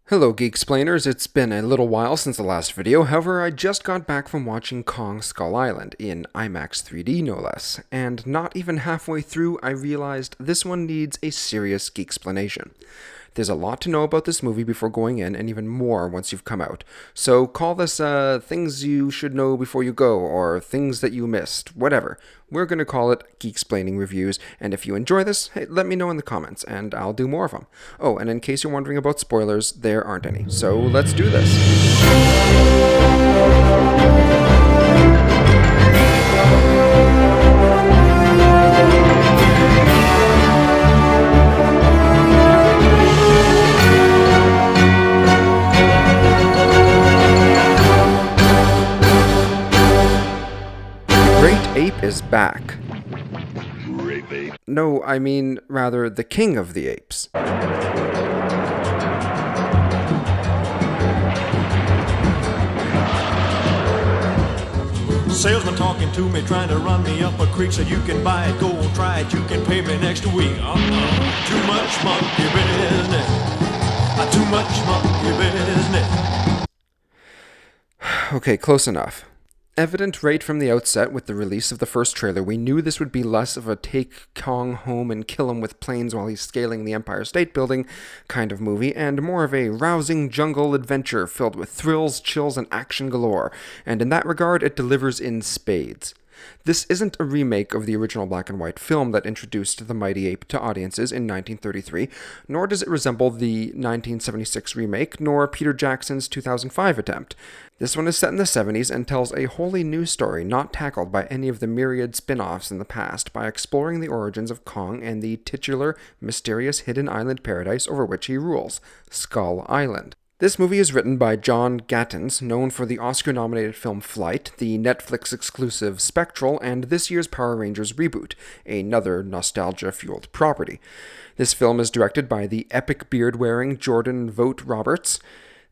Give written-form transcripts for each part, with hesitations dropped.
Hello Geeksplainers, it's been a little while since the last video, however I just got back from watching Kong Skull Island, in IMAX 3D no less, and not even halfway through I realized this one needs a serious Geeksplanation. There's a lot to know about this movie before going in, and even more once you've come out. So call this things you should know before you go, or things that you missed, whatever. We're going to call it Geeksplaining Reviews, and if you enjoy this, hey, let me know in the comments, and I'll do more of them. Oh, and in case you're wondering about spoilers, there aren't any. So let's do this. Great Ape is back. Grape ape. No, I mean, rather, the King of the Apes. Salesman talking to me, trying to run me up a creek so you can buy it, go and try it, you can pay me next week. Too much monkey business. Too much monkey business. Okay, close enough. Evident right from the outset with the release of the first trailer, we knew this would be less of a take Kong home and kill him with planes while he's scaling the Empire State Building kind of movie, and more of a rousing jungle adventure filled with thrills, chills, and action galore, and in that regard it delivers in spades. This isn't a remake of the original black and white film that introduced the mighty ape to audiences in 1933, nor does it resemble the 1976 remake, nor Peter Jackson's 2005 attempt. This one is set in the 70s and tells a wholly new story not tackled by any of the myriad spin-offs in the past by exploring the origins of Kong and the titular, mysterious hidden island paradise over which he rules, Skull Island. This movie is written by John Gattens, known for the Oscar-nominated film Flight, the Netflix-exclusive Spectral, and this year's Power Rangers reboot, another nostalgia-fueled property. This film is directed by the epic beard-wearing Jordan Vogt Roberts.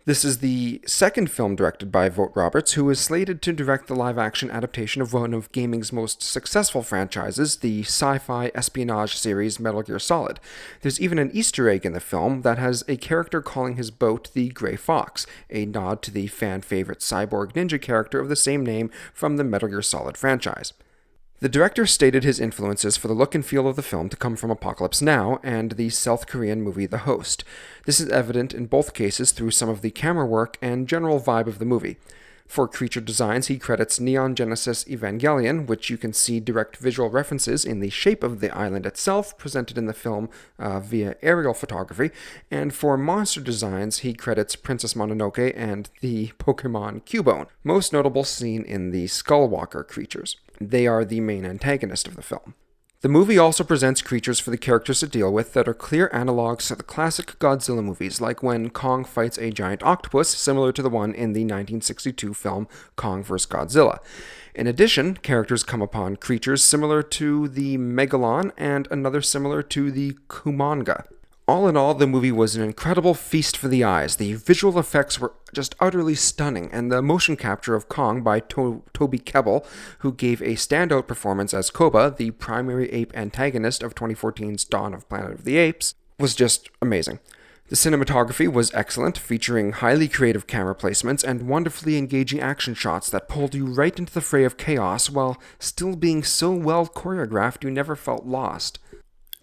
This is the second film directed by Vogt Roberts, who is slated to direct the live-action adaptation of one of gaming's most successful franchises, the sci-fi espionage series Metal Gear Solid. There's even an Easter egg in the film that has a character calling his boat the Gray Fox, a nod to the fan-favorite cyborg ninja character of the same name from the Metal Gear Solid franchise. The director stated his influences for the look and feel of the film to come from Apocalypse Now and the South Korean movie The Host. This is evident in both cases through some of the camera work and general vibe of the movie. For creature designs, he credits Neon Genesis Evangelion, which you can see direct visual references in the shape of the island itself, presented in the film via aerial photography, and for monster designs, he credits Princess Mononoke and the Pokemon Cubone, most notable seen in the Skullwalker creatures. They are the main antagonist of the film. The movie also presents creatures for the characters to deal with that are clear analogs to the classic Godzilla movies, like when Kong fights a giant octopus, similar to the one in the 1962 film Kong vs. Godzilla. In addition, characters come upon creatures similar to the Megalon and another similar to the Kumonga. All in all, the movie was an incredible feast for the eyes. The visual effects were just utterly stunning, and the motion capture of Kong by Toby Kebbell, who gave a standout performance as Koba, the primary ape antagonist of 2014's Dawn of Planet of the Apes, was just amazing. The cinematography was excellent, featuring highly creative camera placements and wonderfully engaging action shots that pulled you right into the fray of chaos while still being so well choreographed you never felt lost.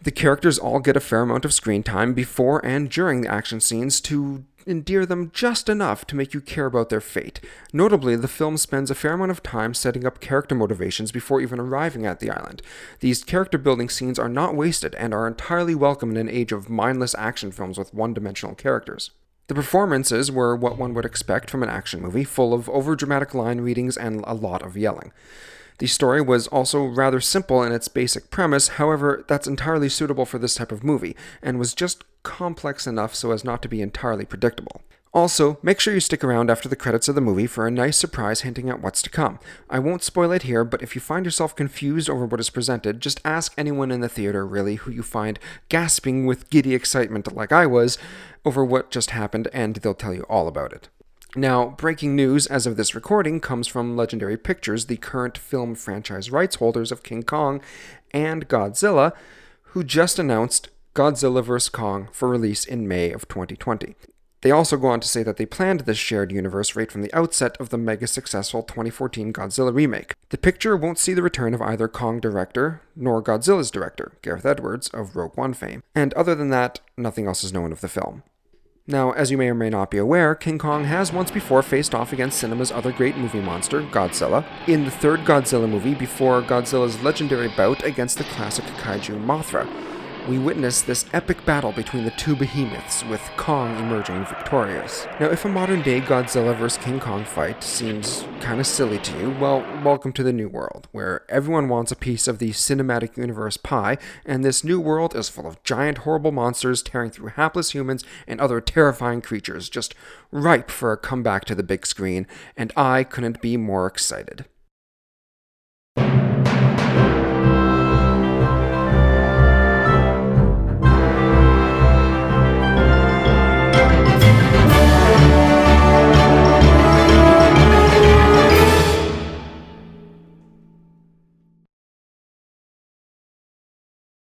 The characters all get a fair amount of screen time before and during the action scenes to endear them just enough to make you care about their fate. Notably, the film spends a fair amount of time setting up character motivations before even arriving at the island. These character-building scenes are not wasted and are entirely welcome in an age of mindless action films with one-dimensional characters. The performances were what one would expect from an action movie, full of overdramatic line readings and a lot of yelling. The story was also rather simple in its basic premise, however, that's entirely suitable for this type of movie, and was just complex enough so as not to be entirely predictable. Also, make sure you stick around after the credits of the movie for a nice surprise hinting at what's to come. I won't spoil it here, but if you find yourself confused over what is presented, just ask anyone in the theater, really, who you find gasping with giddy excitement like I was over what just happened, and they'll tell you all about it. Now, breaking news as of this recording comes from Legendary Pictures, the current film franchise rights holders of King Kong and Godzilla, who just announced Godzilla vs. Kong for release in May of 2020. They also go on to say that they planned this shared universe right from the outset of the mega successful 2014 Godzilla remake. The picture won't see the return of either Kong director nor Godzilla's director, Gareth Edwards of Rogue One fame. And other than that, nothing else is known of the film. Now, as you may or may not be aware, King Kong has once before faced off against cinema's other great movie monster, Godzilla, in the third Godzilla movie before Godzilla's legendary bout against the classic kaiju Mothra. We witness this epic battle between the two behemoths, with Kong emerging victorious. Now, if a modern-day Godzilla vs. King Kong fight seems kinda silly to you, well, welcome to the new world, where everyone wants a piece of the cinematic universe pie, and this new world is full of giant, horrible monsters tearing through hapless humans and other terrifying creatures, just ripe for a comeback to the big screen, and I couldn't be more excited.